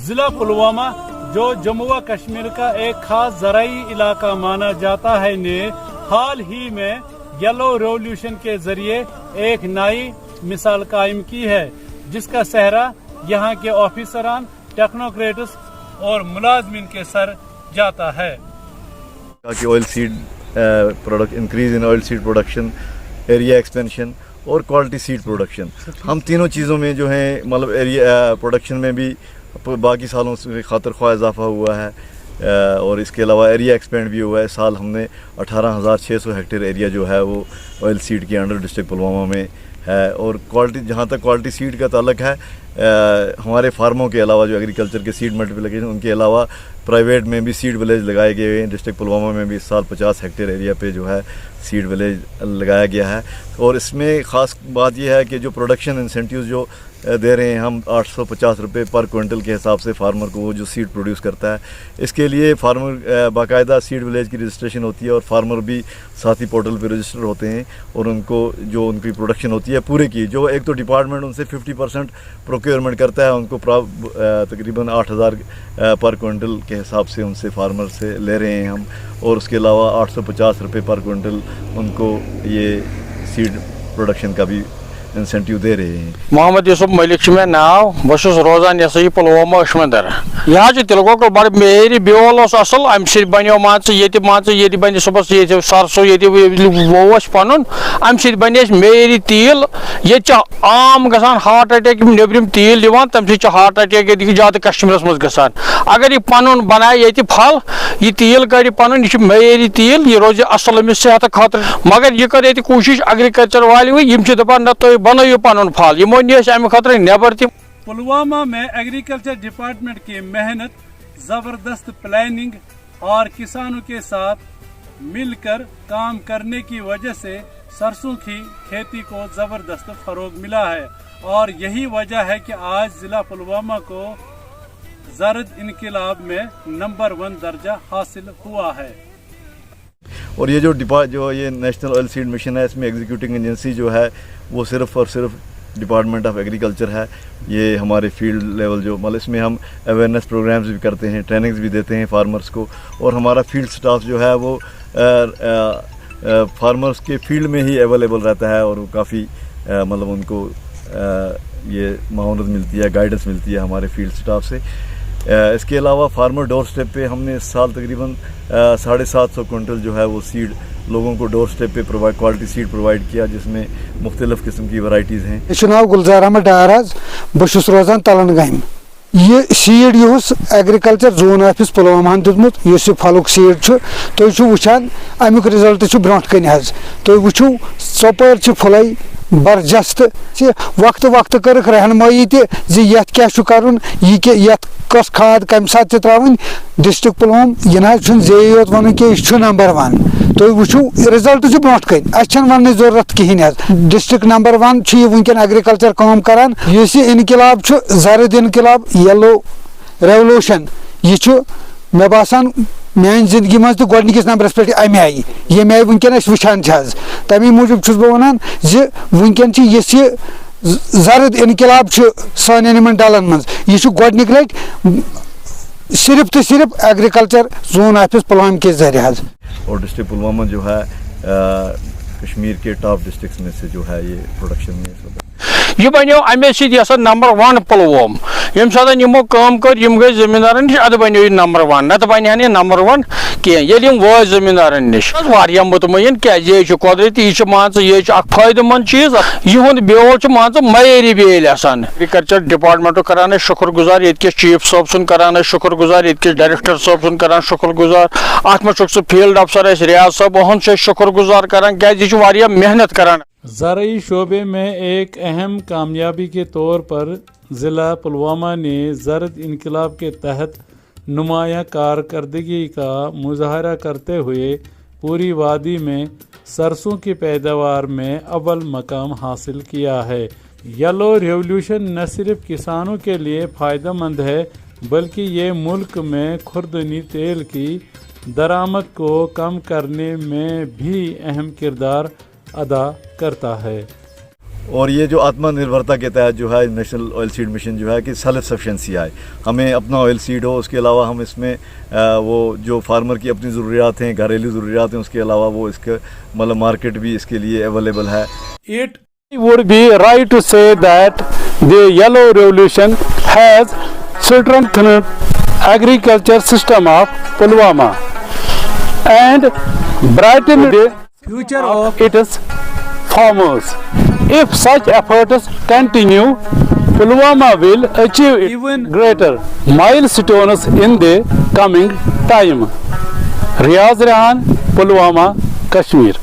ضلع پلوامہ جو جموں و کشمیر کا ایک خاص زرعی علاقہ مانا جاتا ہے نے حال ہی میں یلو ریولیوشن کے ذریعے ایک نئی مثال قائم کی ہے، جس کا سہرا یہاں کے آفیسران، ٹیکنوکریٹس اور ملازمین کے سر جاتا ہے۔ Oil seed increase in oil seed production, area expansion اور کوالٹی سیڈ پروڈکشن، ہم تینوں چیزوں میں جو ہیں مطلب ایریا پروڈکشن میں بھی باقی سالوں سے خاطر خواہ اضافہ ہوا ہے، اور اس کے علاوہ ایریا ایکسپینڈ بھی ہوا ہے۔ سال ہم نے 18,600 ہیکٹر ایریا جو ہے وہ آئل سیڈ کے انڈر ڈسٹرکٹ پلوامہ میں ہے۔ اور کوالٹی، جہاں تک کوالٹی سیڈ کا تعلق ہے، ہمارے فارموں کے علاوہ جو ایگریکلچر کے سیڈ ملٹیپلیکیشن، ان کے علاوہ پرائیویٹ میں بھی سیڈ ولیج لگائے گئے ہیں۔ ڈسٹرکٹ پلوامہ میں بھی اس سال 50 ہیکٹر ایریا پہ جو ہے سیڈ ولیج لگایا گیا ہے۔ اور اس میں خاص بات یہ ہے کہ جو پروڈکشن انسینٹیوز جو دے رہے ہیں ہم 850 روپے پر کوئنٹل کے حساب سے فارمر کو، وہ جو سیڈ پروڈیوس کرتا ہے، اس کے لیے فارمر باقاعدہ سیڈ ولیج کی رجسٹریشن ہوتی ہے، اور فارمر بھی ساتھی پورٹل پہ رجسٹر ہوتے ہیں، اور ان کو جو ان کی پروڈکشن ہوتی ہے پورے کی، جو ایک تو ڈپارٹمنٹ ان سے 50% پروکیورمنٹ کرتا ہے، ان کو تقریباً 8,000 پر کوئنٹل کے حساب سے ان سے فارمر سے لے رہے ہیں ہم، اور اس کے علاوہ 850 روپے پر کوئنٹل ان کو یہ سیڈ پروڈکشن کا بھی انسینٹیو دے رہے ہیں۔ محمد یوسف ملک میں ناو، بس روزان یہ پلوامہ اشمندر، یہ تلگو بڑ میری بیول اصل، امہ سی بنو یہ بن صبح یہ سرسو یہ ووس پن، امہ سی بن میری تیل، یہ عام گھان ہارٹ اٹیک، نیبرم تیل دان، تمہ سی ہارٹ اٹیک زیادہ کشمیرس مز گھان۔ اگر یہ پن بنائے یہ پھل، یہ تیل کر پن، یہ میری تیل، یہ روز اصل امس صحت خاطر، مگر یہ کر کوشش ایگریکلچر والے دپان نہ تھی بنو پن پھل، یہ نی امہ خاطر نیبر تہ۔ پلوامہ میں ایگریکلچر ڈپارٹمنٹ کی محنت، زبردست پلاننگ اور کسانوں کے ساتھ مل کر کام کرنے کی وجہ سے سرسوں کی کھیتی کو زبردست فروغ ملا ہے، اور یہی وجہ ہے کہ آج ضلع پلوامہ کو زرد انقلاب میں نمبر 1 درجہ حاصل ہوا ہے۔ اور یہ جو یہ نیشنل آئل سیڈ مشن ہے، اس میں ایگزیکیوٹنگ ایجنسی جو ہے وہ صرف اور صرف ڈپارٹمنٹ آف ایگریکلچر ہے۔ یہ ہمارے فیلڈ لیول جو مطلب اس میں ہم اویئرنیس پروگرامز بھی کرتے ہیں، ٹریننگز بھی دیتے ہیں فارمرز کو، اور ہمارا فیلڈ سٹاف جو ہے وہ فارمرز کے فیلڈ میں ہی اویلیبل رہتا ہے، اور وہ کافی مطلب ان کو یہ معاونت ملتی ہے، گائیڈنس ملتی ہے ہمارے فیلڈ سٹاف سے۔ اس کے علاوہ فارمر ڈور سٹیپ پہ ہم نے اس سال تقریباً 750 کوئنٹل جو ہے وہ سیڈ لوگوں کو ڈور سٹیپ پہ کوالٹی سیڈ پرووائڈ کیا، جس میں مختلف قسم کی ورائٹیز ہیں۔ یہ ناو گلزار احمد ڈار، بس روزان تلن گام۔ یہ سیڈ یہ ایگریکلچر زون آفس پلوامہ دتمت، اس پھلک سیڈ تھی وچان امیک رزلٹ برونٹ کن، تھی وچو ژپر پھلائی برجست، وقت وقت کرک رہنمائی تیت کیا کرن، یہ کس کھاد کم سات تراؤن۔ ڈسٹرکٹ پلوام یہ نا زی یوت ون کہ یہ نمبر 1، تھی وچو رزلٹ برونٹ کن، اچھا ون ضرورت کہین۔ ڈسٹرکٹ نمبر 1 یہ ونکن ایگریکلچر کام کران۔ اس انقلاب زرد انقلاب، یلو ریولوشن، یہ مے باسان میان زندگی مز تو گۄڈنِکِس نمبرس پہ امہ آئی، یہ آئی ونکن وچان تمے موجود چھس بہ ونان ونکن یس یہ زرد انقلاب سان ڈلن مز، یہ گۄڈنِک لٹ صرف تو صرف ایگریکلچر زون آفس پلوام کے ذریعے۔ اور ڈسٹرکٹ پلوامہ جو ہے کشمیر کے ٹاپ ڈسٹرکٹس میں سے جو ہے یہ پروڈکشن میں یہ بنو امے سا نمبر 1 پلووم، یم سات کم کر گئی زمیندارن نش، اد بنو یہ نمبر 1، نت بنہ یہ نمبر 1 کی وٲتۍ زمیندارن نش۔ واریاہ مطمئن کیازِ یہ قدرتی، یہ مان یہ فائدہ مند چیز، یہ بیول مان معیاری بیل آسان۔ ایگریکلچر ڈپارٹمنٹ کران شکر گزار، یہ چیف صٲب سن کران شکر گزار، یہ ڈائریکٹر صٲب سن کران شکر گزار، ات مجھ سہ فیلڈ افسر ریاض صٲب اہد شکر گزار کران کیازِ یہ واریاہ محنت کران۔ زرعی شعبے میں ایک اہم کامیابی کے طور پر ضلع پلوامہ نے زرد انقلاب کے تحت نمایاں کارکردگی کا مظاہرہ کرتے ہوئے پوری وادی میں سرسوں کی پیداوار میں اول مقام حاصل کیا ہے۔ یلو ریولیوشن نہ صرف کسانوں کے لیے فائدہ مند ہے، بلکہ یہ ملک میں خوردنی تیل کی درآمد کو کم کرنے میں بھی اہم کردار ادا کرتا ہے۔ اور یہ جو آتمانربھرتا کے تحت جو ہے نیشنل آئل سیڈ مشن جو ہے کہ سیلف سفیشنسی آئے, ہمیں اپنا آئل سیڈ ہو, اس کے علاوہ ہم اس میں وہ جو فارمر کی اپنی ضروریات ہیں, گھریلو ضروریات ہیں, اس کے علاوہ وہ اس کا مطلب مارکیٹ بھی اس کے لیے اویلیبل ہے. It would be right to say that the yellow revolution has strengthened agriculture system of Pulwama and brightened the future of its farmers. If such efforts continue, Pulwama will achieve even greater milestones in the coming time. Riyaz Rehan, Pulwama, Kashmir.